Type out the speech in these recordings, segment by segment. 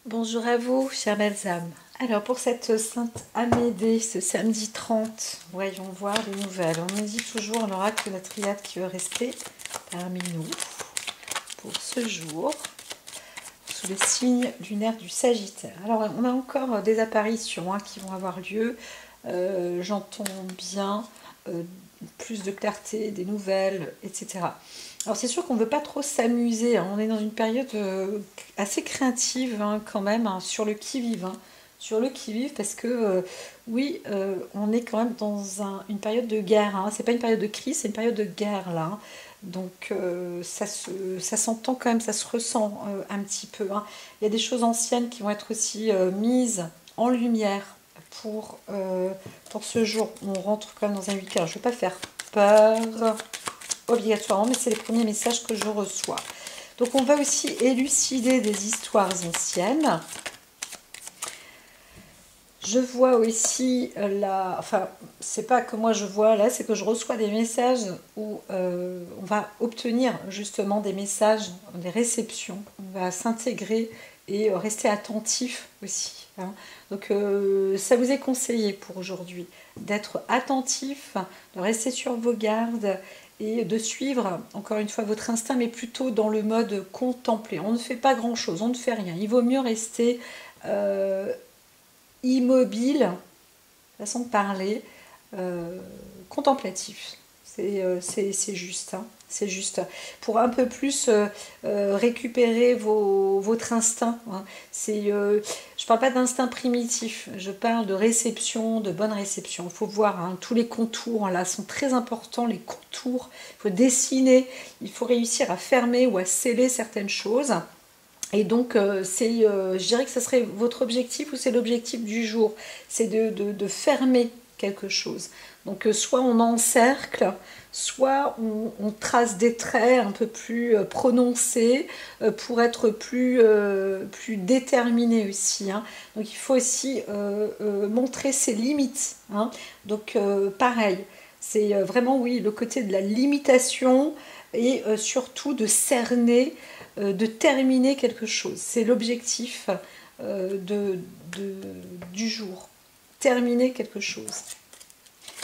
Bonjour à vous, chères belles âmes. Alors, pour cette Sainte Amédée, ce samedi 30, voyons voir les nouvelles. On nous dit toujours l'oracle de la triade qui veut rester parmi nous pour ce jour, sous le signe lunaire du Sagittaire. Alors, on a encore des apparitions qui vont avoir lieu. J'entends bien plus de clarté, des nouvelles, etc. Alors c'est sûr qu'on ne veut pas trop s'amuser, hein. On est dans une période assez créative quand même, sur le qui-vive. Sur le qui-vive parce que oui, on est quand même dans une période de guerre. C'est pas une période de crise, c'est une période de guerre là. Donc ça s'entend quand même, ça se ressent un petit peu. Il y a des choses anciennes qui vont être aussi mises en lumière pour ce jour. On rentre quand même dans un week-end. Je ne vais pas faire peur obligatoirement, mais c'est les premiers messages que je reçois. Donc on va aussi élucider des histoires anciennes. Je vois aussi enfin, c'est pas que moi je vois là, c'est que je reçois des messages où on va obtenir justement des messages, des réceptions. On va s'intégrer et rester attentif aussi. Donc ça vous est conseillé pour aujourd'hui d'être attentif, de rester sur vos gardes et de suivre encore une fois votre instinct, mais plutôt dans le mode contemplé. On ne fait pas grand chose, on ne fait rien. Il vaut mieux rester immobile, façon de parler, contemplatif. C'est juste. C'est juste. Pour un peu plus récupérer votre instinct. Je ne parle pas d'instinct primitif, je parle de réception, de bonne réception. Il faut voir, tous les contours là sont très importants, les contours. Il faut dessiner, il faut réussir à fermer ou à sceller certaines choses. Et donc, je dirais que ce serait votre objectif ou c'est l'objectif du jour. C'est de fermer quelque chose. Donc, soit on encercle, soit on trace des traits un peu plus prononcés pour être plus déterminé aussi. Donc, il faut aussi montrer ses limites. Donc, pareil, c'est vraiment, oui, le côté de la limitation et surtout de cerner, de terminer quelque chose. C'est l'objectif du jour. Terminer quelque chose.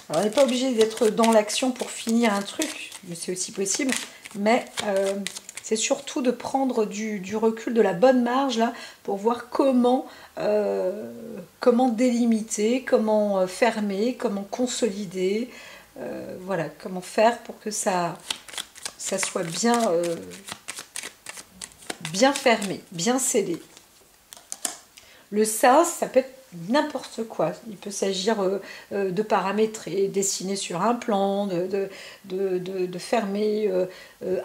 Alors, on n'est pas obligé d'être dans l'action pour finir un truc, mais c'est aussi possible. Mais c'est surtout de prendre du recul, de la bonne marge là, pour voir comment délimiter, comment fermer, comment consolider. Voilà, comment faire pour que ça soit bien fermé, bien scellé. Le ça peut être n'importe quoi. Il peut s'agir de paramétrer, dessiner sur un plan, de fermer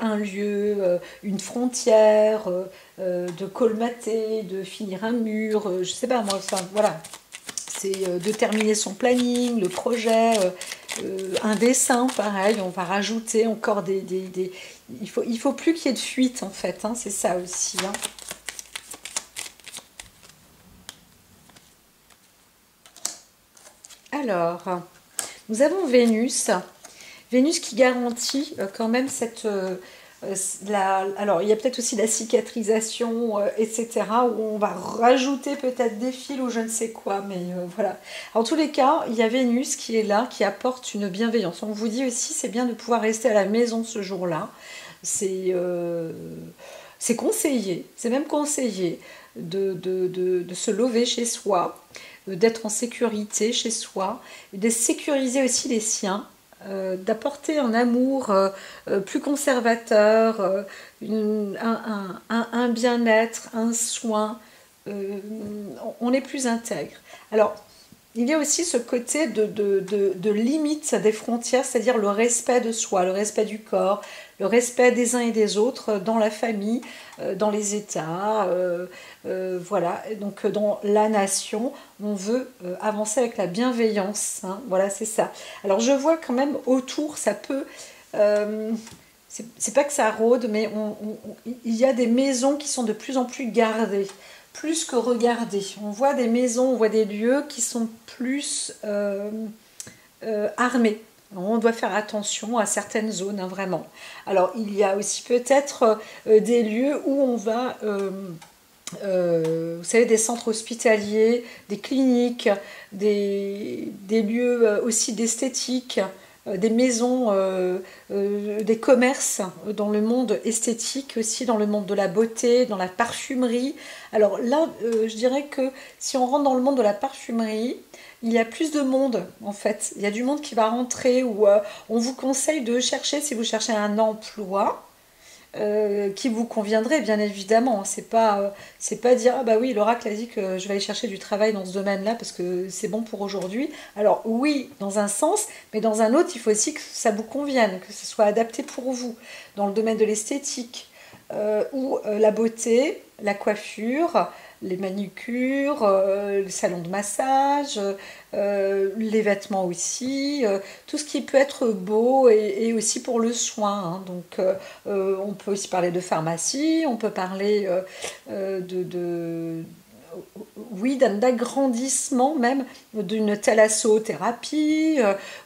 un lieu, une frontière, de colmater, de finir un mur, je sais pas moi, enfin, voilà. C'est de terminer son planning, le projet, un dessin, pareil, on va rajouter encore il faut plus qu'il y ait de fuite en fait, c'est ça aussi. Alors, nous avons Vénus. Vénus qui garantit quand même cette... alors, il y a peut-être aussi la cicatrisation, etc., où on va rajouter peut-être des fils ou je ne sais quoi, mais voilà. En tous les cas, il y a Vénus qui est là, qui apporte une bienveillance. On vous dit aussi, c'est bien de pouvoir rester à la maison ce jour-là. C'est conseillé, c'est même conseillé de se lever chez soi, d'être en sécurité chez soi, de sécuriser aussi les siens, d'apporter un amour plus conservateur, un bien-être, un soin. On est plus intègre. Alors, il y a aussi ce côté de limite des frontières, c'est-à-dire le respect de soi, le respect du corps, le respect des uns et des autres dans la famille, dans les États, voilà. Donc dans la nation, on veut avancer avec la bienveillance. Voilà, c'est ça. Alors je vois quand même autour, ça peut... c'est pas que ça rôde, mais il y a des maisons qui sont de plus en plus gardées, plus que regardées. On voit des maisons, on voit des lieux qui sont plus armés. On doit faire attention à certaines zones, vraiment. Alors, il y a aussi peut-être des lieux où on va vous savez, des centres hospitaliers, des cliniques, des lieux aussi d'esthétique, des maisons, des commerces dans le monde esthétique aussi, dans le monde de la beauté, dans la parfumerie. Alors là, je dirais que si on rentre dans le monde de la parfumerie, il y a plus de monde en fait. Il y a du monde qui va rentrer ou on vous conseille de chercher, si vous cherchez un emploi, qui vous conviendrait bien évidemment. C'est pas dire ah bah oui l'oracle a dit que je vais aller chercher du travail dans ce domaine-là parce que c'est bon pour aujourd'hui. Alors oui dans un sens, mais dans un autre il faut aussi que ça vous convienne, que ce soit adapté pour vous. Dans le domaine de l'esthétique ou la beauté, la coiffure, les manucures, le salon de massage, les vêtements aussi, tout ce qui peut être beau et aussi pour le soin. Hein. Donc on peut aussi parler de pharmacie, on peut parler oui, d'un agrandissement même d'une thalassothérapie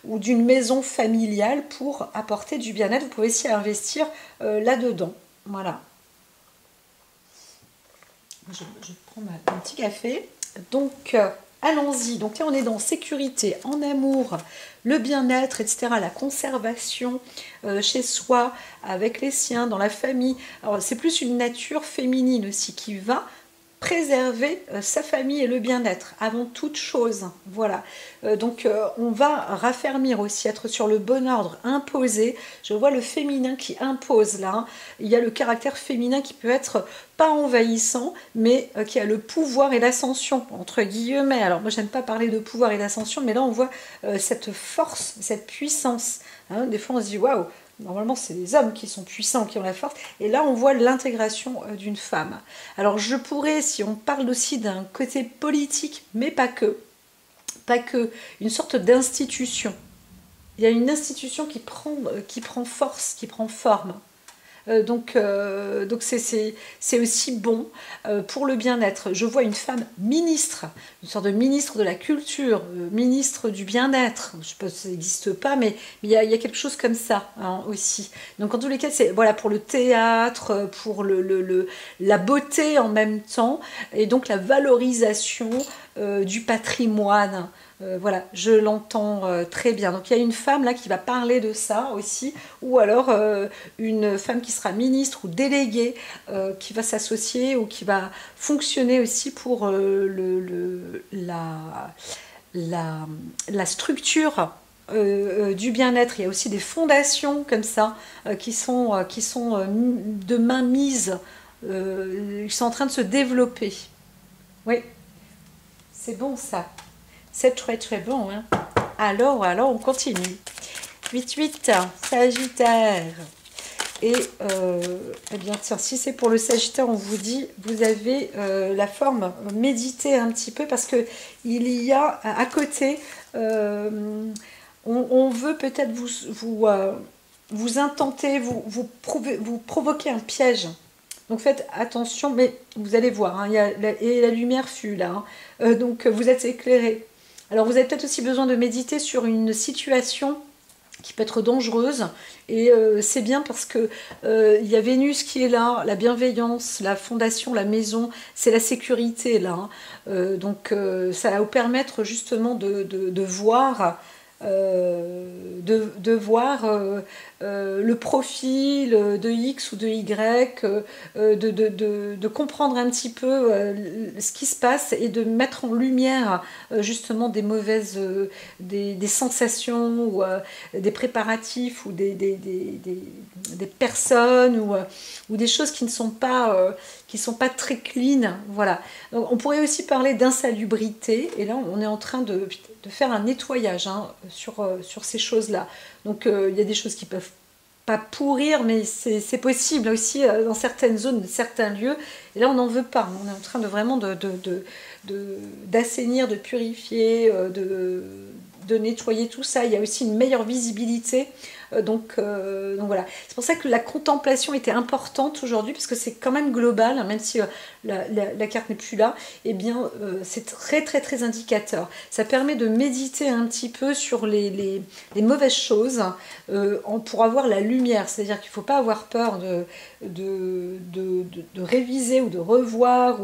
ou d'une maison familiale pour apporter du bien-être. Vous pouvez aussi investir là-dedans. Voilà. Je prends mon petit café. Donc, allons-y. Donc là, on est dans sécurité, en amour, le bien-être, etc. La conservation chez soi, avec les siens, dans la famille. Alors, c'est plus une nature féminine aussi qui va préserver sa famille et le bien-être avant toute chose. Voilà. Donc on va raffermir aussi, être sur le bon ordre, imposer. Je vois le féminin qui impose là. Hein. Il y a le caractère féminin qui peut être pas envahissant, mais qui a le pouvoir et l'ascension, entre guillemets. Alors moi j'aime pas parler de pouvoir et d'ascension, mais là on voit cette force, cette puissance. Hein. Des fois on se dit waouh. Normalement, c'est les hommes qui sont puissants, qui ont la force. Et là, on voit l'intégration d'une femme. Alors, je pourrais, si on parle aussi d'un côté politique, mais pas que, une sorte d'institution. Il y a une institution qui prend force, qui prend forme. Donc c'est aussi bon pour le bien-être. Je vois une femme ministre, une sorte de ministre de la culture, ministre du bien-être. Je ne sais pas si ça n'existe pas, mais il y a quelque chose comme ça hein, aussi. Donc en tous les cas, c'est voilà, pour le théâtre, pour la beauté en même temps, et donc la valorisation du patrimoine. Voilà, je l'entends très bien. Donc il y a une femme là qui va parler de ça aussi, ou alors une femme qui sera ministre ou déléguée qui va s'associer ou qui va fonctionner aussi pour la structure du bien-être. Il y a aussi des fondations comme ça qui sont de mainmise, qui sont en train de se développer. Oui, c'est bon ça. C'est très très bon. Hein. Alors, on continue. 8-8, Sagittaire. Et eh bien, tiens, si c'est pour le Sagittaire, on vous dit, vous avez la forme, méditez un petit peu parce que il y a à côté, on veut peut-être vous intenter, vous provoquer un piège. Donc faites attention, mais vous allez voir, hein, et la lumière fut là. Hein. Donc vous êtes éclairés. Alors vous avez peut-être aussi besoin de méditer sur une situation qui peut être dangereuse et c'est bien parce que il y a Vénus qui est là, la bienveillance, la fondation, la maison, c'est la sécurité là. Hein. Donc ça va vous permettre justement de voir le profil de X ou de Y, de comprendre un petit peu ce qui se passe et de mettre en lumière justement des mauvaises, des sensations ou des préparatifs ou des personnes ou des choses qui ne sont pas, très clean. Voilà. Donc, on pourrait aussi parler d'insalubrité et là on est en train de faire un nettoyage hein, sur ces choses-là. Donc il y a des choses qui peuvent pas pourrir, mais c'est possible aussi dans certaines zones, certains lieux. Et là, on n'en veut pas. On est en train de vraiment d'assainir, de purifier, de nettoyer tout ça. Il y a aussi une meilleure visibilité Donc voilà. C'est pour ça que la contemplation était importante aujourd'hui, parce que c'est quand même global, hein, même si la carte n'est plus là, eh bien c'est très très très indicateur. Ça permet de méditer un petit peu sur les mauvaises choses pour avoir la lumière. C'est-à-dire qu'il ne faut pas avoir peur de réviser ou de revoir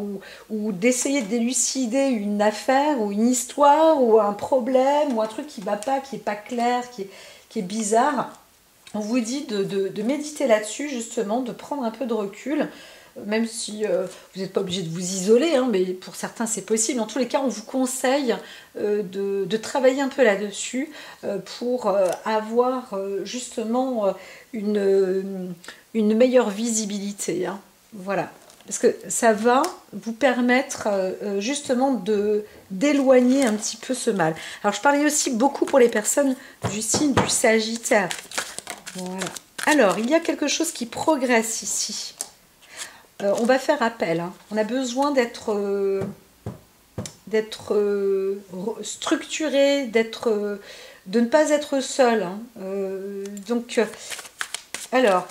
ou d'essayer d'élucider une affaire ou une histoire ou un problème ou un truc qui ne va pas, qui n'est pas clair, qui est bizarre. On vous dit de méditer là-dessus, justement, de prendre un peu de recul, même si vous n'êtes pas obligé de vous isoler, hein, mais pour certains c'est possible. En tous les cas, on vous conseille de travailler un peu là-dessus pour avoir justement une meilleure visibilité. Hein. Voilà. Parce que ça va vous permettre justement d'éloigner un petit peu ce mal. Alors je parlais aussi beaucoup pour les personnes du signe du Sagittaire. Voilà. Alors, il y a quelque chose qui progresse ici. On va faire appel. Hein. On a besoin d'être structuré, de ne pas être seul. Hein. Alors,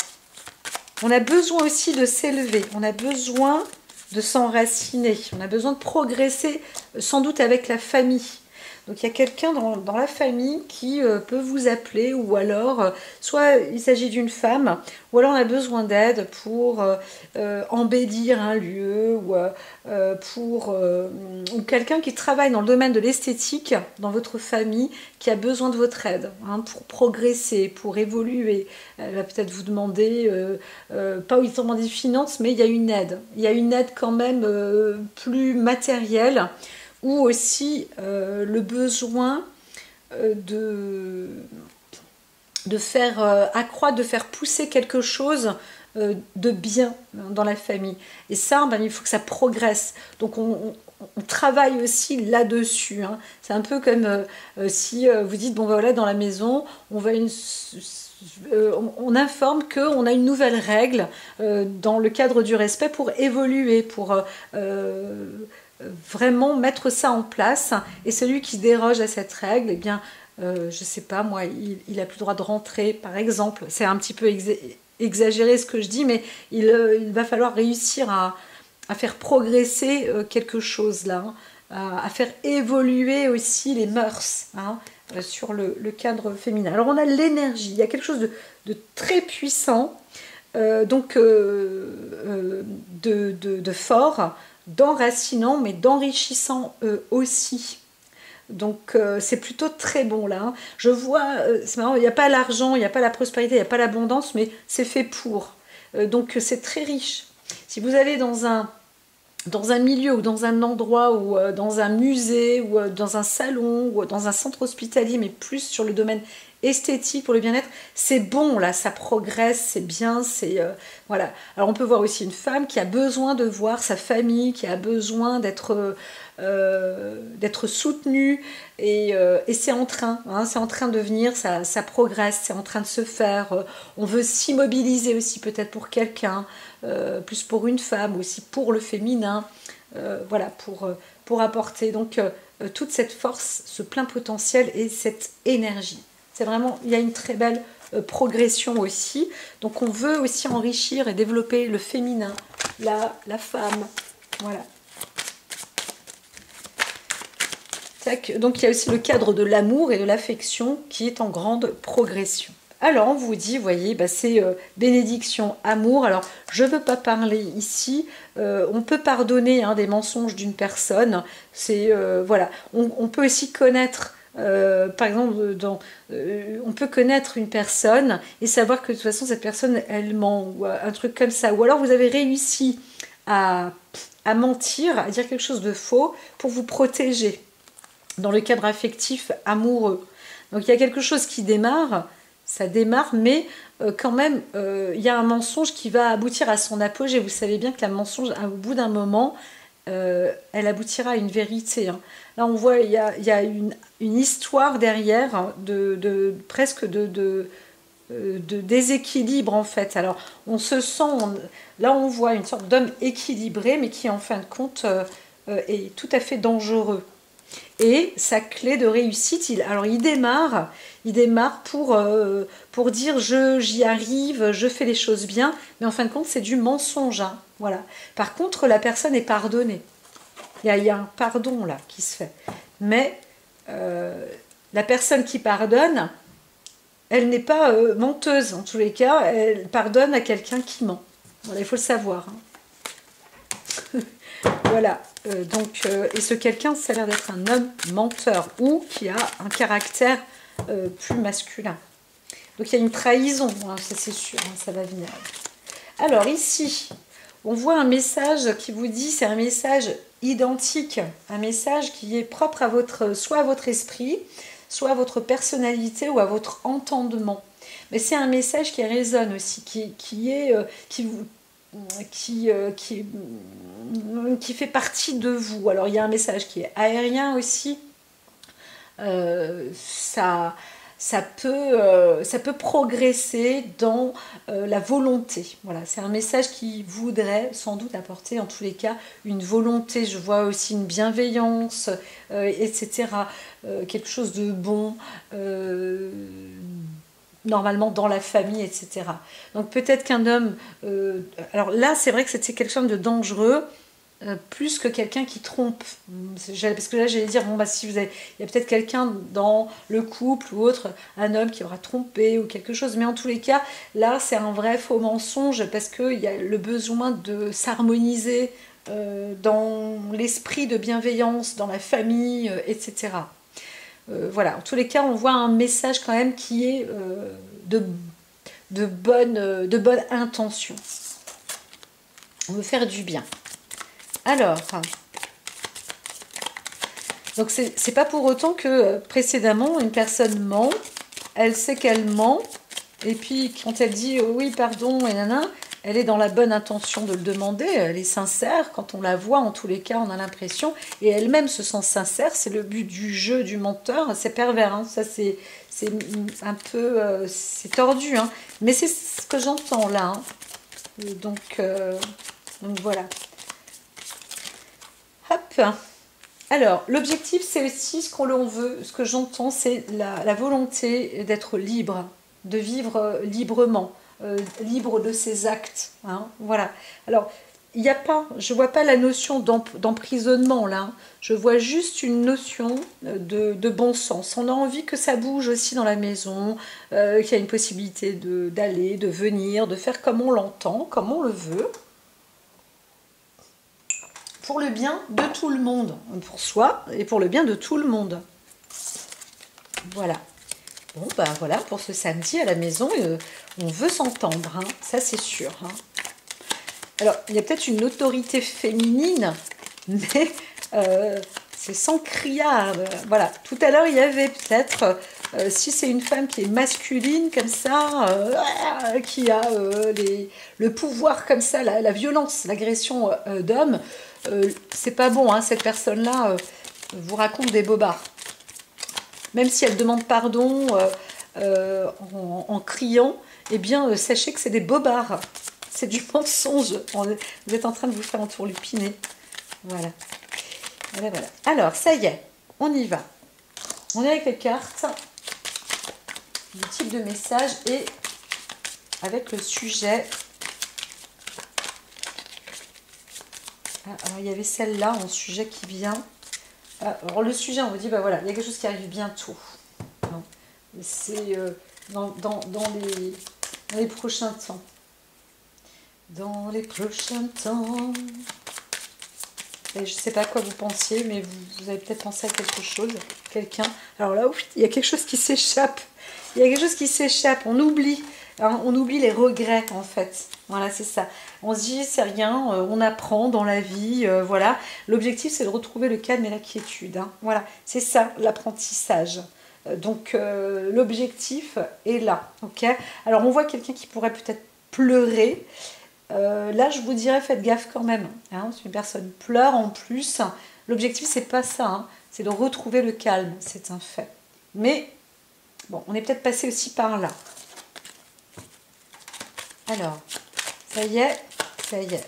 on a besoin aussi de s'élever. On a besoin de s'enraciner. On a besoin de progresser, sans doute avec la famille. Donc il y a quelqu'un dans la famille qui peut vous appeler, ou alors soit il s'agit d'une femme, ou alors on a besoin d'aide pour embellir un lieu, ou quelqu'un qui travaille dans le domaine de l'esthétique dans votre famille, qui a besoin de votre aide pour progresser, pour évoluer. Elle va peut-être vous demander, pas uniquement des finances, mais il y a une aide. Il y a une aide quand même plus matérielle, ou aussi le besoin de faire accroître, de faire pousser quelque chose de bien dans la famille. Et ça, il faut que ça progresse. Donc on travaille aussi là-dessus. Hein. C'est un peu comme si vous dites, bon voilà, dans la maison, on informe qu'on a une nouvelle règle dans le cadre du respect pour évoluer, pour vraiment mettre ça en place. Et celui qui déroge à cette règle, eh bien, je sais pas, moi, il a plus le droit de rentrer, par exemple. C'est un petit peu exagéré ce que je dis, mais il va falloir réussir à faire progresser quelque chose là, hein, à faire évoluer aussi les mœurs hein, sur le cadre féminin. Alors on a l'énergie, il y a quelque chose de très puissant, de fort, d'enracinant, mais d'enrichissant aussi. Donc c'est plutôt très bon là. Hein. Je vois, c'est marrant, il n'y a pas l'argent, il n'y a pas la prospérité, il n'y a pas l'abondance, mais c'est fait pour. Donc c'est très riche. Si vous allez dans un milieu ou dans un endroit ou dans un musée ou dans un salon ou dans un centre hospitalier, mais plus sur le domaine esthétique pour le bien-être, c'est bon là, ça progresse, c'est bien, c'est voilà. Alors on peut voir aussi une femme qui a besoin de voir sa famille, qui a besoin d'être soutenue et c'est en train, hein, c'est en train de venir, ça progresse, c'est en train de se faire. On veut s'immobiliser aussi peut-être pour quelqu'un, plus pour une femme, aussi pour le féminin, voilà, pour apporter donc toute cette force, ce plein potentiel et cette énergie. C'est vraiment, il y a une très belle progression aussi. Donc on veut aussi enrichir et développer le féminin, la femme. Voilà. Tac. Donc il y a aussi le cadre de l'amour et de l'affection qui est en grande progression. Alors on vous dit, vous voyez, c'est bénédiction, amour. Alors je ne veux pas parler ici, on peut pardonner des mensonges d'une personne. C'est voilà, on peut aussi connaître. Par exemple, on peut connaître une personne et savoir que de toute façon cette personne elle ment ou un truc comme ça, ou alors vous avez réussi à mentir, à dire quelque chose de faux pour vous protéger dans le cadre affectif amoureux. Donc il y a quelque chose qui démarre, ça démarre, mais quand même il y a un mensonge qui va aboutir à son apogée. Vous savez bien que la mensonge, au bout d'un moment, elle aboutira à une vérité. Hein. Là, on voit, il y a une histoire derrière, hein, presque de déséquilibre, en fait. Alors, on se sent... là, on voit une sorte d'homme équilibré, mais qui, en fin de compte, est tout à fait dangereux. Et sa clé de réussite, alors il démarre pour dire j'y arrive, je fais les choses bien, mais en fin de compte c'est du mensonge. Hein, voilà. Par contre la personne est pardonnée. Il y a un pardon là qui se fait. Mais la personne qui pardonne, elle n'est pas menteuse. En tous les cas, elle pardonne à quelqu'un qui ment. Voilà, il faut le savoir. Hein. Voilà. Et ce quelqu'un, ça a l'air d'être un homme menteur ou qui a un caractère plus masculin. Donc il y a une trahison, hein, ça c'est sûr, hein, ça va venir. Alors ici, on voit un message qui vous dit, c'est un message identique, un message qui est propre à soit à votre esprit, soit à votre personnalité ou à votre entendement. Mais c'est un message qui résonne aussi, qui fait partie de vous. Alors il y a un message qui est aérien aussi. Ça peut progresser dans la volonté. Voilà, c'est un message qui voudrait sans doute apporter en tous les cas une volonté. Je vois aussi une bienveillance, etc. Quelque chose de bon. Normalement dans la famille, etc. Donc peut-être qu'un homme... alors là, c'est vrai que c'était quelqu'un de dangereux, plus que quelqu'un qui trompe. Parce que là, j'allais dire, bon, bah, si vous avez... Il y a peut-être quelqu'un dans le couple ou autre, un homme qui aura trompé ou quelque chose. Mais en tous les cas, là, c'est un vrai faux mensonge parce qu'il y a le besoin de s'harmoniser dans l'esprit de bienveillance, dans la famille, etc. Voilà, en tous les cas, on voit un message quand même qui est de bonne intention. On veut faire du bien. Alors, donc c'est pas pour autant que précédemment, une personne ment, elle sait qu'elle ment, et puis quand elle dit oui, pardon, et nanana, elle est dans la bonne intention de le demander, elle est sincère. Quand on la voit, en tous les cas, on a l'impression, et elle-même se sent sincère. C'est le but du jeu du menteur. C'est pervers, hein. Ça c'est un peu, c'est tordu, hein. Mais c'est ce que j'entends là. Hein. Donc voilà. Hop. Alors, l'objectif, c'est aussi ce qu'on veut, ce que j'entends, c'est la volonté d'être libre, de vivre librement, libre de ses actes. Hein, voilà. Alors, il n'y a pas, je ne vois pas la notion d'emprisonnement là. Hein. Je vois juste une notion de bon sens. On a envie que ça bouge aussi dans la maison, qu'il y a une possibilité d'aller, de venir, de faire comme on l'entend, comme on le veut. Pour le bien de tout le monde, pour soi et pour le bien de tout le monde. Voilà. Bon, bah voilà, pour ce samedi à la maison, on veut s'entendre, hein, ça c'est sûr. Hein. Alors, il y a peut-être une autorité féminine, mais c'est sans criard. Voilà, tout à l'heure, il y avait peut-être, si c'est une femme qui est masculine comme ça, qui a le pouvoir comme ça, la violence, l'agression d'homme, c'est pas bon, hein, cette personne-là vous raconte des bobards. Même si elle demande pardon en criant, eh bien, sachez que c'est des bobards. C'est du mensonge. Vous êtes en train de vous faire entourlupiner. Voilà. Voilà, voilà. Alors, ça y est, on y va. On est avec les cartes, du type de message et avec le sujet. Ah, alors, il y avait celle-là en sujet qui vient. Alors, le sujet, on vous dit, bah voilà, il y a quelque chose qui arrive bientôt. C'est dans les prochains temps. Dans les prochains temps. Et je ne sais pas à quoi vous pensiez, mais vous avez peut-être pensé à quelque chose, quelqu'un. Alors là, ouf, il y a quelque chose qui s'échappe. Il y a quelque chose qui s'échappe. On oublie. Hein, on oublie les regrets, en fait. Voilà, c'est ça. On se dit, c'est rien, on apprend dans la vie. Voilà. L'objectif, c'est de retrouver le calme et la quiétude. Hein. Voilà, c'est ça, l'apprentissage. Donc, l'objectif est là. Ok. Alors, on voit quelqu'un qui pourrait peut-être pleurer. Là, je vous dirais, faites gaffe quand même. Hein, si une personne pleure en plus, l'objectif, c'est pas ça. Hein, c'est de retrouver le calme. C'est un fait. Mais, bon, on est peut-être passé aussi par là. Alors, ça y est, ça y est.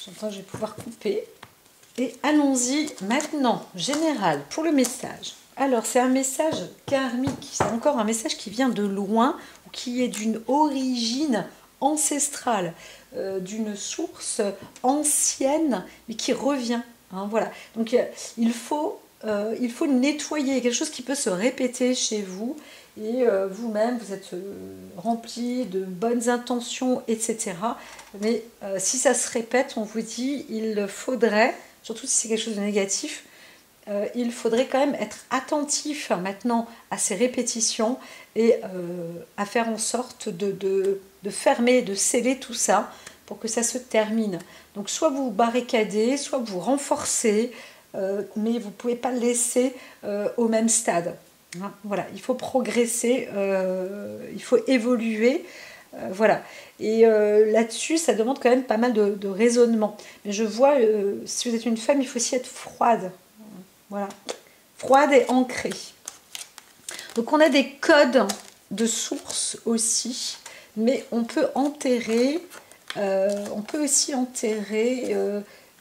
J'entends que je vais pouvoir couper. Et allons-y maintenant, général, pour le message. Alors, c'est un message karmique, c'est encore un message qui vient de loin, ou qui est d'une origine ancestrale, d'une source ancienne, mais qui revient. Hein, voilà. Donc, il faut nettoyer quelque chose qui peut se répéter chez vous, et vous-même, vous êtes rempli de bonnes intentions, etc. Mais si ça se répète, on vous dit, il faudrait, surtout si c'est quelque chose de négatif, il faudrait quand même être attentif maintenant à ces répétitions et à faire en sorte de fermer, de sceller tout ça pour que ça se termine. Donc soit vous barricadez, soit vous renforcez, mais vous ne pouvez pas le laisser au même stade. Hein, voilà, il faut progresser, il faut évoluer. Voilà. Et là-dessus, ça demande quand même pas mal de raisonnement. Mais je vois, si vous êtes une femme, il faut aussi être froide. Voilà, froide et ancrée. Donc on a des codes de source aussi, mais on peut enterrer, on peut aussi enterrer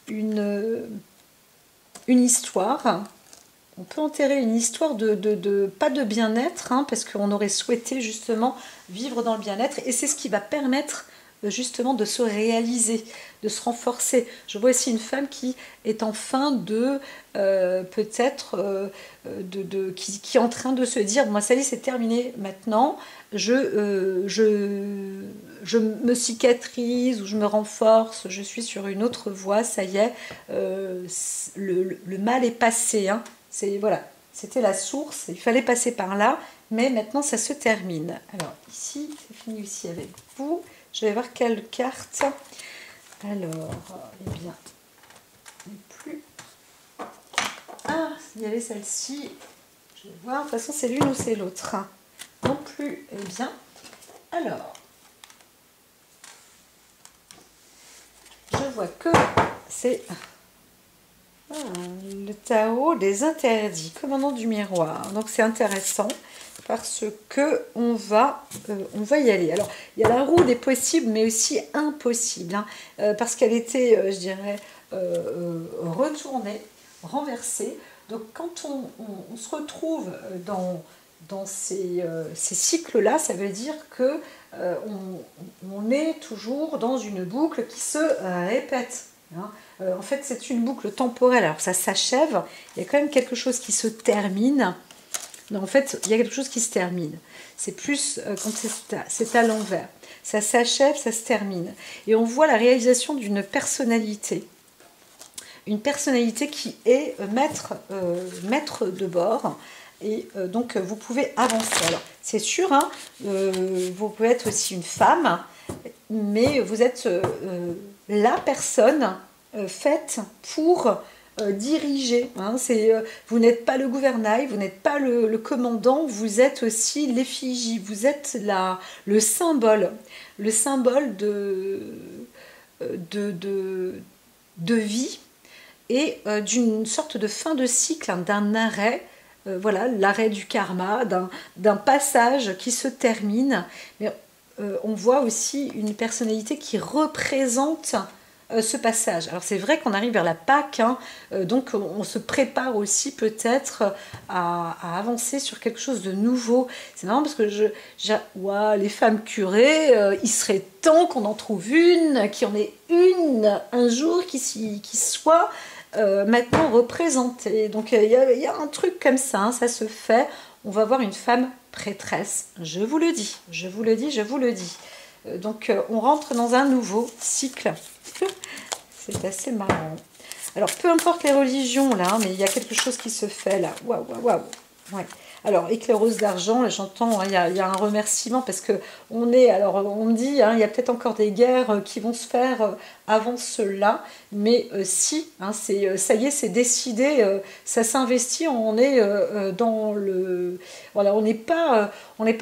une histoire. On peut enterrer une histoire pas de bien-être, hein, parce qu'on aurait souhaité justement vivre dans le bien-être, et c'est ce qui va permettre justement de se réaliser, de se renforcer. Je vois aussi une femme qui est en fin de peut-être qui est en train de se dire, moi ça y est, c'est terminé maintenant, je me cicatrise ou je me renforce, je suis sur une autre voie, ça y est, le mal est passé, hein. Voilà, c'était la source, il fallait passer par là, mais maintenant ça se termine. Alors ici, c'est fini aussi avec vous. Je vais voir quelle carte. Alors, eh bien, plus. Ah, il y avait celle-ci. Je vais voir. De toute façon, c'est l'une ou c'est l'autre. Non plus. Eh bien, alors, je vois que c'est le Tao des interdits, commandant du miroir. Donc, c'est intéressant parce que on va y aller. Alors, il y a la roue des possibles, mais aussi impossibles, hein, parce qu'elle était, je dirais, retournée, renversée. Donc, quand on se retrouve dans ces cycles-là, ça veut dire que on est toujours dans une boucle qui se répète. Hein. En fait, c'est une boucle temporelle. Alors, ça s'achève. Il y a quand même quelque chose qui se termine. Non, en fait, il y a quelque chose qui se termine. C'est plus quand c'est à l'envers. Ça s'achève, ça se termine. Et on voit la réalisation d'une personnalité. Une personnalité qui est maître de bord. Et donc, vous pouvez avancer. Alors, c'est sûr, hein, vous pouvez être aussi une femme, mais vous êtes la personne faite pour diriger. Hein, vous n'êtes pas le gouvernail, vous n'êtes pas le commandant, vous êtes aussi l'effigie, vous êtes le symbole de vie et d'une sorte de fin de cycle, hein, d'un arrêt. Voilà, l'arrêt du karma, d'un passage qui se termine. Mais on voit aussi une personnalité qui représente ce passage. Alors c'est vrai qu'on arrive vers la Pâque, hein, donc on se prépare aussi peut-être à avancer sur quelque chose de nouveau. C'est marrant parce que wow, les femmes curées, il serait temps qu'on en trouve une, qu'il y en ait une un jour qui soit maintenant représentée. Donc il y a un truc comme ça, hein, ça se fait. On va voir une femme prêtresse, je vous le dis, je vous le dis, je vous le dis. Donc on rentre dans un nouveau cycle. C'est assez marrant. Alors peu importe les religions là, hein, mais il y a quelque chose qui se fait là. Waouh, waouh, waouh. Ouais. Alors éclaireuse d'argent, j'entends, hein, il y a un remerciement parce que on me dit, hein, il y a peut-être encore des guerres qui vont se faire avant cela, mais si, hein, ça y est, c'est décidé, ça s'investit, on est dans le, voilà, on n'est pas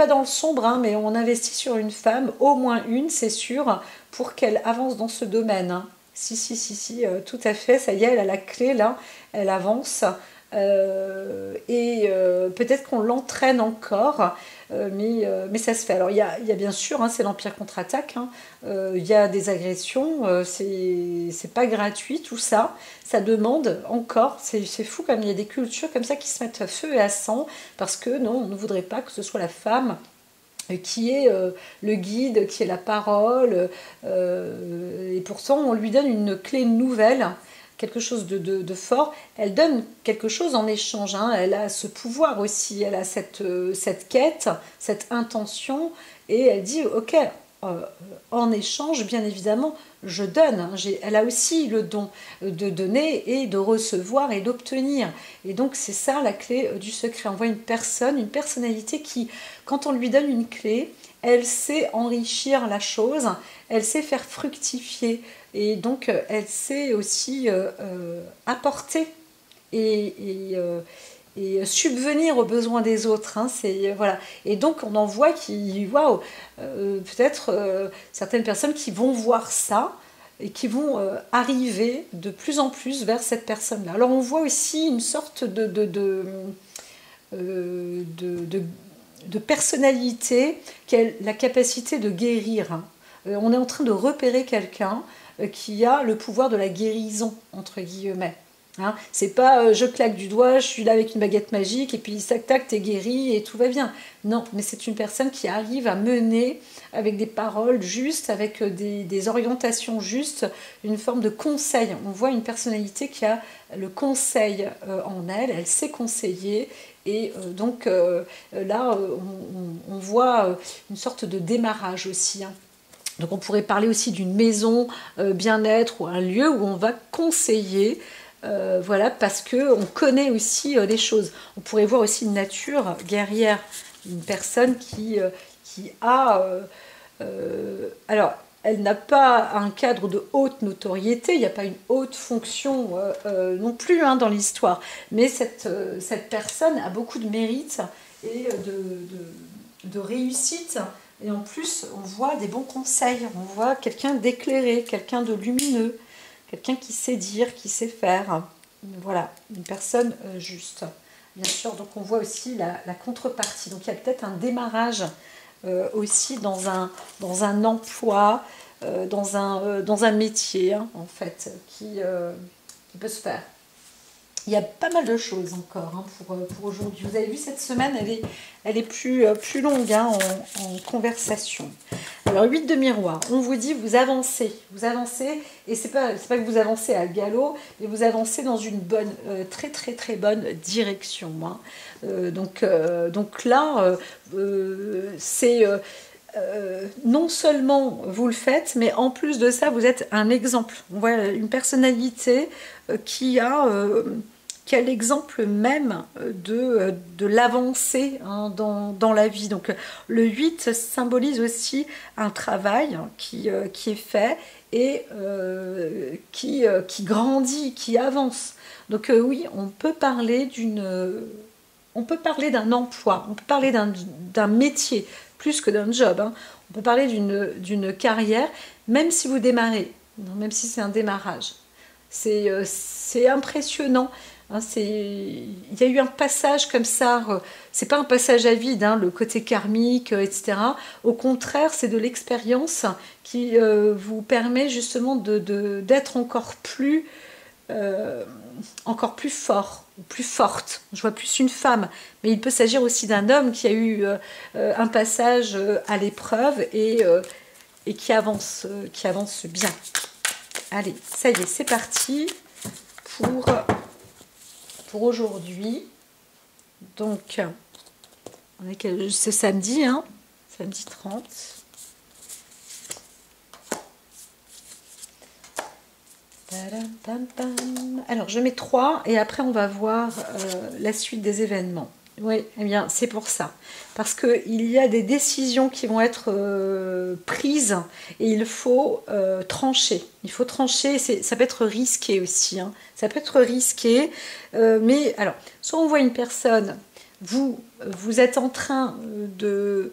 dans le sombre, hein, mais on investit sur une femme, au moins une, c'est sûr, pour qu'elle avance dans ce domaine. Hein. Si, tout à fait, ça y est, elle a la clé là, elle avance. Peut-être qu'on l'entraîne encore, mais ça se fait. Alors il y a bien sûr, hein, c'est l'Empire contre-attaque, hein, il y a des agressions, c'est pas gratuit tout ça, ça demande encore, c'est fou comme il y a des cultures comme ça qui se mettent à feu et à sang, parce que non, on ne voudrait pas que ce soit la femme qui est le guide, qui est la parole, et pourtant on lui donne une clé nouvelle, quelque chose de fort, elle donne quelque chose en échange, hein. Elle a ce pouvoir aussi, elle a cette quête, cette intention, et elle dit ok, en échange bien évidemment je donne, hein. Elle a aussi le don de donner et de recevoir et d'obtenir, et donc c'est ça la clé du secret. On voit une personnalité qui, quand on lui donne une clé, elle sait enrichir la chose, elle sait faire fructifier, et donc elle sait aussi apporter et subvenir aux besoins des autres, hein. Voilà. Et donc on en voit qui, waouh, peut-être certaines personnes qui vont voir ça et qui vont arriver de plus en plus vers cette personne-là. Alors on voit aussi une sorte de personnalité qui a la capacité de guérir, hein. On est en train de repérer quelqu'un qui a le pouvoir de la guérison, entre guillemets. Hein, c'est pas je claque du doigt, je suis là avec une baguette magique et puis tac tac t'es guéri et tout va bien. Non, mais c'est une personne qui arrive à mener avec des paroles justes, avec des orientations justes, une forme de conseil. On voit une personnalité qui a le conseil en elle, elle sait conseiller. Et donc là, on voit une sorte de démarrage aussi, hein. Donc on pourrait parler aussi d'une maison bien-être ou un lieu où on va conseiller, voilà, parce qu'on connaît aussi les choses. On pourrait voir aussi une nature guerrière, une personne qui a... alors, elle n'a pas un cadre de haute notoriété, il n'y a pas une haute fonction non plus, hein, dans l'histoire, mais cette personne a beaucoup de mérite et de réussite. Et en plus, on voit des bons conseils, on voit quelqu'un d'éclairé, quelqu'un de lumineux, quelqu'un qui sait dire, qui sait faire. Voilà, une personne juste. Bien sûr, donc on voit aussi la contrepartie. Donc il y a peut-être un démarrage aussi dans un emploi, dans un métier, hein, en fait, qui peut se faire. Il y a pas mal de choses encore, hein, pour aujourd'hui. Vous avez vu, cette semaine, elle est plus longue, hein, en conversation. Alors, 8 de miroir, on vous dit, vous avancez, et c'est pas que vous avancez à galop, mais vous avancez dans une bonne, très très très bonne direction, hein. Donc là, c'est... non seulement vous le faites, mais en plus de ça, vous êtes un exemple. On voit une personnalité qui a l'exemple même de l'avancée, hein, dans la vie. Donc le 8 symbolise aussi un travail, hein, qui est fait et qui grandit, qui avance. Donc oui, on peut parler d'un emploi, on peut parler d'un métier, plus que d'un job, hein. On peut parler d'une carrière, même si vous démarrez, même si c'est un démarrage. C'est impressionnant, hein. Il y a eu un passage comme ça, c'est pas un passage à vide, hein, le côté karmique, etc. Au contraire, c'est de l'expérience qui vous permet justement d'être encore plus fort, plus forte. Je vois plus une femme, mais il peut s'agir aussi d'un homme qui a eu un passage à l'épreuve et qui avance bien. Allez, ça y est, c'est parti pour aujourd'hui. Donc, c'est samedi, hein, samedi 30. Alors, je mets 3 et après, on va voir la suite des événements. Oui, eh bien, c'est pour ça. Parce qu'il y a des décisions qui vont être prises et il faut trancher. Il faut trancher, ça peut être risqué aussi, hein. Ça peut être risqué, mais alors, soit on voit une personne, vous êtes en train de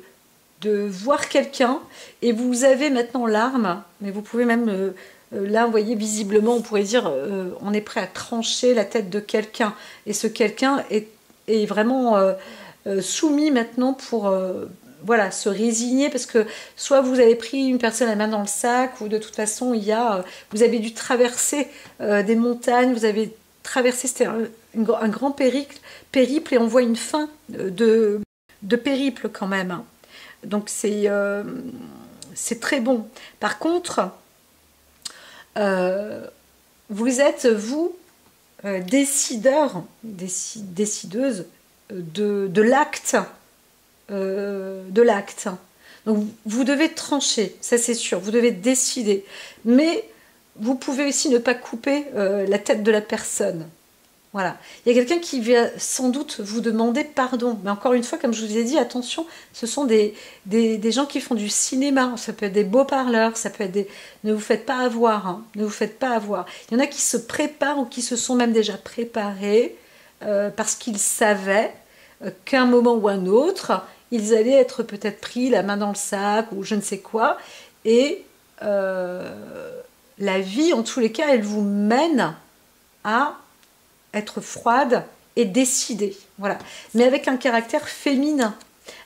voir quelqu'un et vous avez maintenant l'arme, mais vous pouvez même Là, vous voyez, visiblement, on pourrait dire, on est prêt à trancher la tête de quelqu'un. Et ce quelqu'un est vraiment soumis maintenant pour voilà, se résigner, parce que soit vous avez pris une personne la main dans le sac, ou de toute façon, vous avez dû traverser des montagnes, vous avez traversé, c'était un grand périple, et on voit une fin de périple quand même, hein. Donc c'est très bon. Par contre, vous êtes, vous, décideur, décideuse de l'acte. Donc vous devez trancher, ça c'est sûr, vous devez décider. Mais vous pouvez aussi ne pas couper la tête de la personne. Voilà. Il y a quelqu'un qui va sans doute vous demander pardon. Mais encore une fois, comme je vous ai dit, attention, ce sont des gens qui font du cinéma. Ça peut être des beaux parleurs, ça peut être des... Ne vous faites pas avoir, hein. Ne vous faites pas avoir. Il y en a qui se préparent ou qui se sont même déjà préparés parce qu'ils savaient qu'à un moment ou un autre, ils allaient être peut-être pris la main dans le sac ou je ne sais quoi. Et la vie, en tous les cas, elle vous mène à être froide et décidée, voilà. Mais avec un caractère féminin,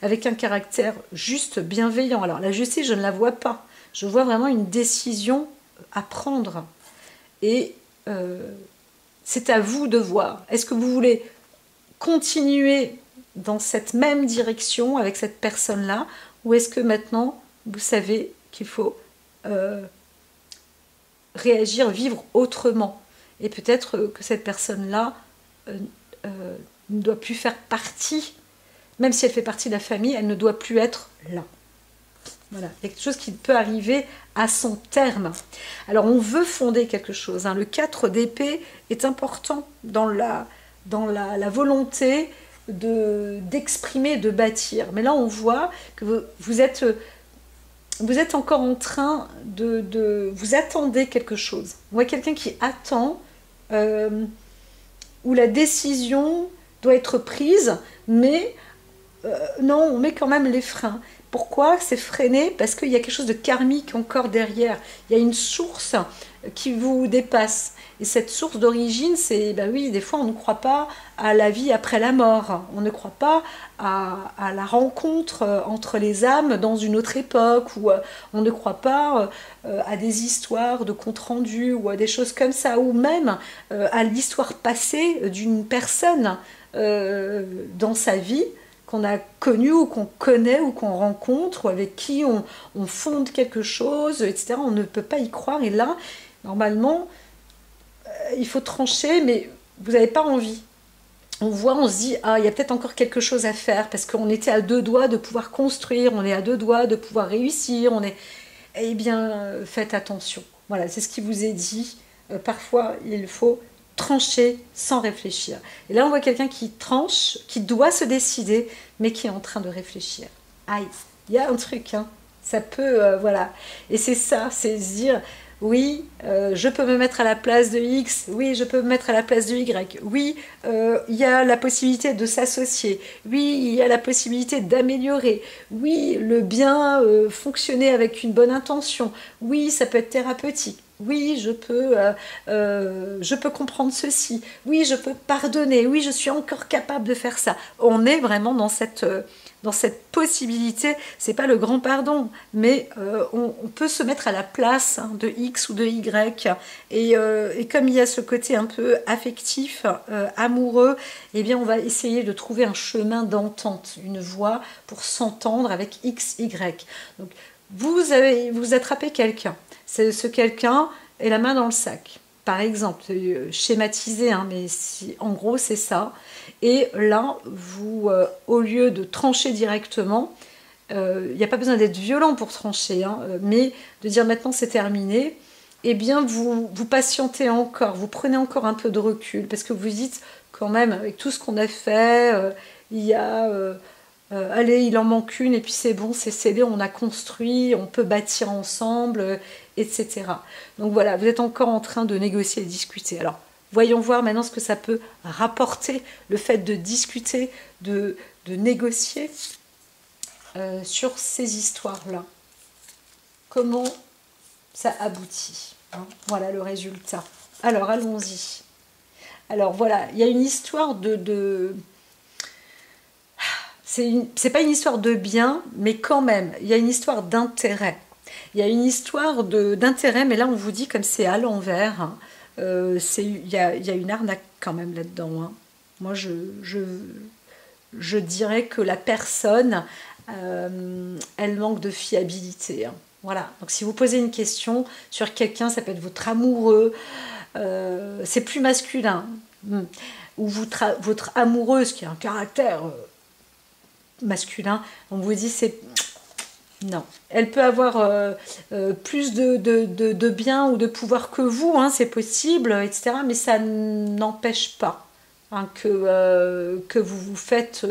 avec un caractère juste bienveillant. Alors la justice, je ne la vois pas. Je vois vraiment une décision à prendre. Et c'est à vous de voir. Est-ce que vous voulez continuer dans cette même direction avec cette personne-là, ou est-ce que maintenant, vous savez qu'il faut réagir, vivre autrement? Et peut-être que cette personne-là ne doit plus faire partie, même si elle fait partie de la famille, elle ne doit plus être là. Voilà, il y a quelque chose qui peut arriver à son terme. Alors on veut fonder quelque chose, hein. Le 4 d'épée est important dans la volonté d'exprimer, de bâtir. Mais là on voit que vous êtes encore en train vous attendez quelque chose. On voit quelqu'un qui attend, où la décision doit être prise, mais non, on met quand même les freins. Pourquoi c'est freiné? Parce qu'il y a quelque chose de karmique encore derrière. Il y a une source qui vous dépasse. Et cette source d'origine, c'est, ben oui, des fois on ne croit pas à la vie après la mort. On ne croit pas à la rencontre entre les âmes dans une autre époque, ou on ne croit pas à des histoires de compte rendu, ou à des choses comme ça, ou même à l'histoire passée d'une personne dans sa vie, qu'on a connu ou qu'on connaît ou qu'on rencontre, ou avec qui on fonde quelque chose, etc. On ne peut pas y croire. Et là, normalement, il faut trancher, mais vous n'avez pas envie. On voit, on se dit, ah, il y a peut-être encore quelque chose à faire, parce qu'on était à 2 doigts de pouvoir construire, on est à 2 doigts de pouvoir réussir, Eh bien, faites attention. Voilà, c'est ce qui vous est dit. Parfois, il faut trancher sans réfléchir. Et là, on voit quelqu'un qui tranche, qui doit se décider, mais qui est en train de réfléchir. Aïe, il y a un truc, hein. Ça peut, voilà. Et c'est ça, c'est se dire, oui, je peux me mettre à la place de X, oui, je peux me mettre à la place de Y, oui, il y a la possibilité de s'associer, oui, il y a la possibilité d'améliorer, oui, le bien fonctionner avec une bonne intention, oui, ça peut être thérapeutique. Oui, je peux comprendre ceci. Oui, je peux pardonner. Oui, je suis encore capable de faire ça. On est vraiment dans cette possibilité. C'est pas le grand pardon, mais on peut se mettre à la place, hein, de X ou de Y. Et comme il y a ce côté un peu affectif, amoureux, eh bien, on va essayer de trouver un chemin d'entente, une voie pour s'entendre avec X, Y. Donc, vous attrapez quelqu'un. Ce quelqu'un est la main dans le sac, par exemple, schématisé, hein, mais en gros c'est ça. Et là, vous, au lieu de trancher directement, il n'y a pas besoin d'être violent pour trancher, hein, mais de dire maintenant c'est terminé, eh bien vous patientez encore, vous prenez encore un peu de recul, parce que vous dites quand même, avec tout ce qu'on a fait, il y a... allez, il en manque une et puis c'est bon, c'est scellé, on a construit, on peut bâtir ensemble, etc. Donc voilà, vous êtes encore en train de négocier et discuter. Alors, voyons voir maintenant ce que ça peut rapporter, le fait de discuter, de négocier sur ces histoires-là. Comment ça aboutit? hein. Voilà le résultat. Alors, allons-y. Alors, voilà, il y a une histoire c'est pas une histoire de bien, mais quand même, il y a une histoire d'intérêt. Il y a une histoire d'intérêt, mais là, on vous dit comme c'est à l'envers. Hein. Il y a une arnaque quand même là-dedans. Hein. Moi, je dirais que la personne, elle manque de fiabilité. Hein. Voilà. Donc, si vous posez une question sur quelqu'un, ça peut être votre amoureux, c'est plus masculin. Ou votre amoureuse qui a un caractère masculin, on vous dit c'est non. Elle peut avoir plus de bien ou de pouvoir que vous, hein, c'est possible, etc. Mais ça n'empêche pas hein, que vous vous faites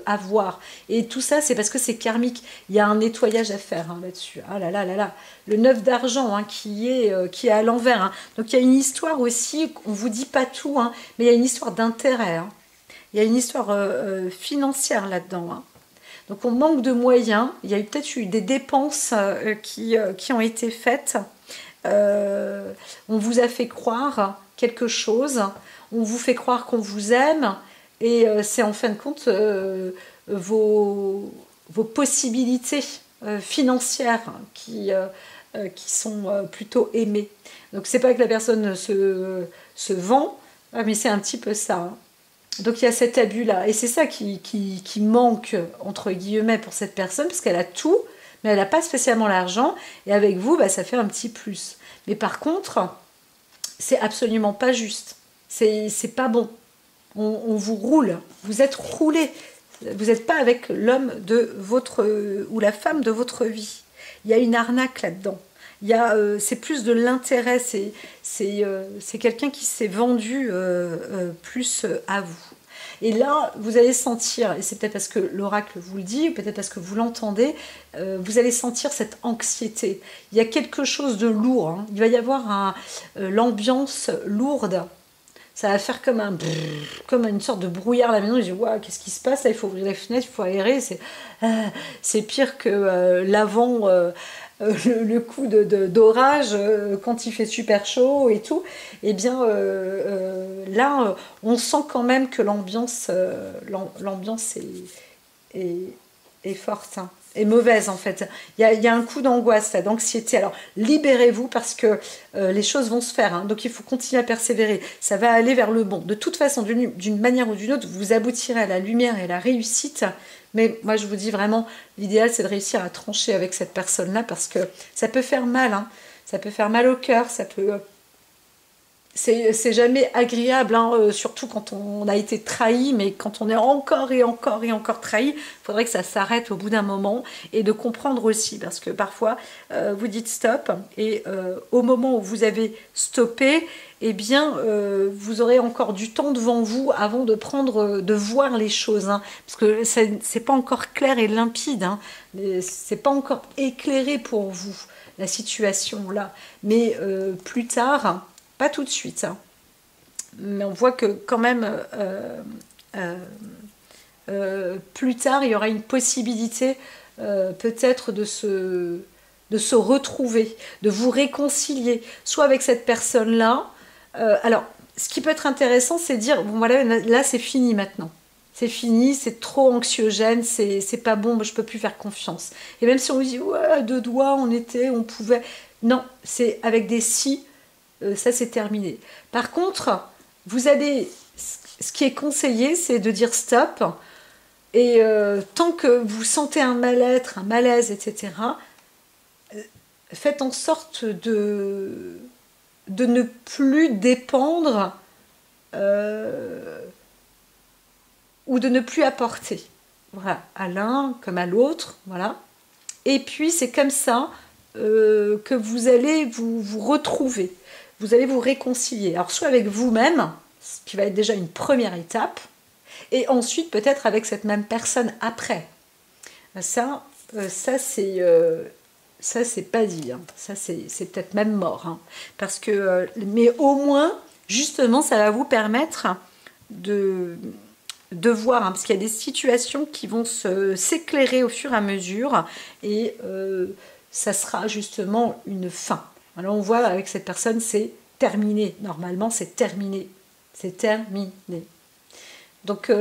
avoir. Et tout ça, c'est parce que c'est karmique. Il y a un nettoyage à faire hein, là-dessus. Ah là là là là. Le 9 d'argent hein, qui est à l'envers. Hein. Donc il y a une histoire aussi, on ne vous dit pas tout, hein, mais il y a une histoire d'intérêt. Hein. Il y a une histoire financière là-dedans. Hein. Donc on manque de moyens, il y a peut-être eu des dépenses qui ont été faites, on vous a fait croire quelque chose, on vous fait croire qu'on vous aime, et c'est en fin de compte vos possibilités financières qui sont plutôt aimées. Donc c'est pas que la personne se vend, mais c'est un petit peu ça. Hein. Donc il y a cet abus-là. Et c'est ça qui manque, entre guillemets, pour cette personne, parce qu'elle a tout, mais elle n'a pas spécialement l'argent. Et avec vous, bah, ça fait un petit plus. Mais par contre, c'est absolument pas juste. C'est pas bon. On vous roule. Vous êtes roulé. Vous n'êtes pas avec l'homme de votre... ou la femme de votre vie. Il y a une arnaque là-dedans. C'est plus de l'intérêt, c'est quelqu'un qui s'est vendu plus à vous. Et là, vous allez sentir, et c'est peut-être parce que l'oracle vous le dit, ou peut-être parce que vous l'entendez, vous allez sentir cette anxiété. Il y a quelque chose de lourd, hein. Il va y avoir l'ambiance lourde. Ça va faire comme une sorte de brouillard à la maison. Je dis, waouh, qu'est-ce qui se passe là? Il faut ouvrir les fenêtres, il faut aérer. C'est pire que l'avant... le coup d'orage quand il fait super chaud et tout, et bien là on sent quand même que l'ambiance est forte, hein, est mauvaise en fait. Il y a un coup d'angoisse, d'anxiété. Alors libérez-vous parce que les choses vont se faire, hein, donc il faut continuer à persévérer. Ça va aller vers le bon. De toute façon, d'une manière ou d'une autre, vous aboutirez à la lumière et à la réussite. Mais moi, je vous dis vraiment, l'idéal, c'est de réussir à trancher avec cette personne-là parce que ça peut faire mal. Hein. Ça peut faire mal au cœur, ça peut... C'est jamais agréable, hein, surtout quand on a été trahi, mais quand on est encore et encore et encore trahi, il faudrait que ça s'arrête au bout d'un moment et de comprendre aussi, parce que parfois, vous dites stop, et au moment où vous avez stoppé, eh bien, vous aurez encore du temps devant vous avant de voir les choses, hein, parce que c'est pas encore clair et limpide, hein, c'est pas encore éclairé pour vous, la situation là, mais plus tard... Pas tout de suite, hein. Mais on voit que quand même, plus tard, il y aura une possibilité peut-être de se retrouver, de vous réconcilier, soit avec cette personne-là. Alors, ce qui peut être intéressant, c'est de dire, bon voilà, là c'est fini maintenant. C'est fini, c'est trop anxiogène, c'est pas bon, je peux plus faire confiance. Et même si on vous dit, ouais, à deux doigts, on pouvait... Non, c'est avec des si... ça c'est terminé. Par contre, vous allez, ce qui est conseillé, c'est de dire stop, et tant que vous sentez un mal-être, un malaise, etc., faites en sorte de ne plus dépendre ou de ne plus apporter. Voilà, à l'un comme à l'autre, voilà. Et puis c'est comme ça que vous allez vous retrouver. Vous allez vous réconcilier. Alors, soit avec vous-même, ce qui va être déjà une première étape, et ensuite peut-être avec cette même personne après. Ça c'est pas dit. Hein. Ça, c'est peut-être même mort. Hein. Parce que, mais au moins, justement, ça va vous permettre de voir, hein, parce qu'il y a des situations qui vont s'éclairer au fur et à mesure, et ça sera justement une fin. Alors on voit avec cette personne, c'est terminé. Normalement, c'est terminé. C'est terminé. Donc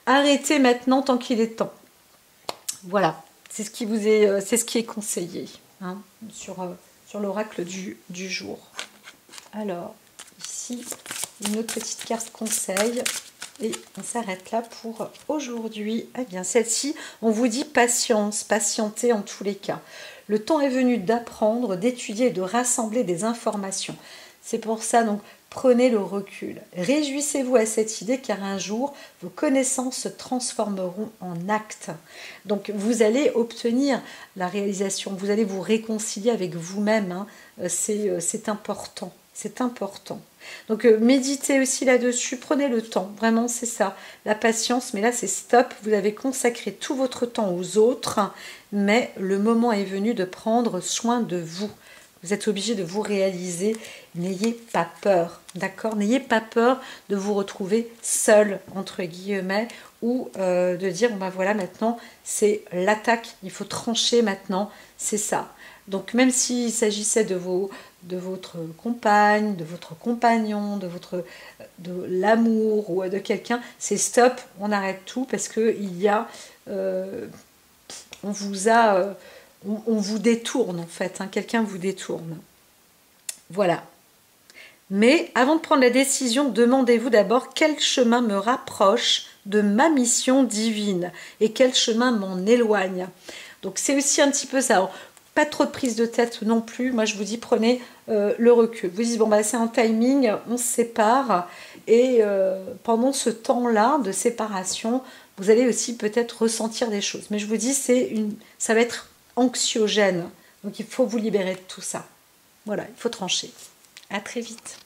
arrêtez maintenant tant qu'il est temps. Voilà, c'est ce qui vous est, c'est ce qui est conseillé hein, sur l'oracle du jour. Alors, ici, une autre petite carte conseil. Et on s'arrête là pour aujourd'hui. Eh bien, celle-ci, on vous dit patience, patientez en tous les cas. Le temps est venu d'apprendre, d'étudier et de rassembler des informations. C'est pour ça, donc, prenez le recul. Réjouissez-vous à cette idée car un jour, vos connaissances se transformeront en actes. Donc, vous allez obtenir la réalisation, vous allez vous réconcilier avec vous-même. Hein. C'est important, c'est important. Donc, méditez aussi là-dessus, prenez le temps, vraiment, c'est ça, la patience. Mais là, c'est stop, vous avez consacré tout votre temps aux autres, mais le moment est venu de prendre soin de vous. Vous êtes obligé de vous réaliser. N'ayez pas peur, d'accord? N'ayez pas peur de vous retrouver seul, entre guillemets, ou de dire, bon ben voilà, maintenant, c'est l'attaque, il faut trancher maintenant, c'est ça. Donc, même s'il s'agissait de votre compagne, de votre compagnon, de l'amour ou de quelqu'un, c'est stop, on arrête tout parce que on vous détourne en fait, hein, quelqu'un vous détourne. Voilà. Mais avant de prendre la décision, demandez-vous d'abord quel chemin me rapproche de ma mission divine et quel chemin m'en éloigne. Donc c'est aussi un petit peu ça. Alors, pas trop de prise de tête non plus. Moi je vous dis prenez le recul. Vous dites bon bah c'est un timing, on se sépare et pendant ce temps-là de séparation, vous allez aussi peut-être ressentir des choses. Mais je vous dis ça va être anxiogène. Donc il faut vous libérer de tout ça. Voilà, il faut trancher. À très vite.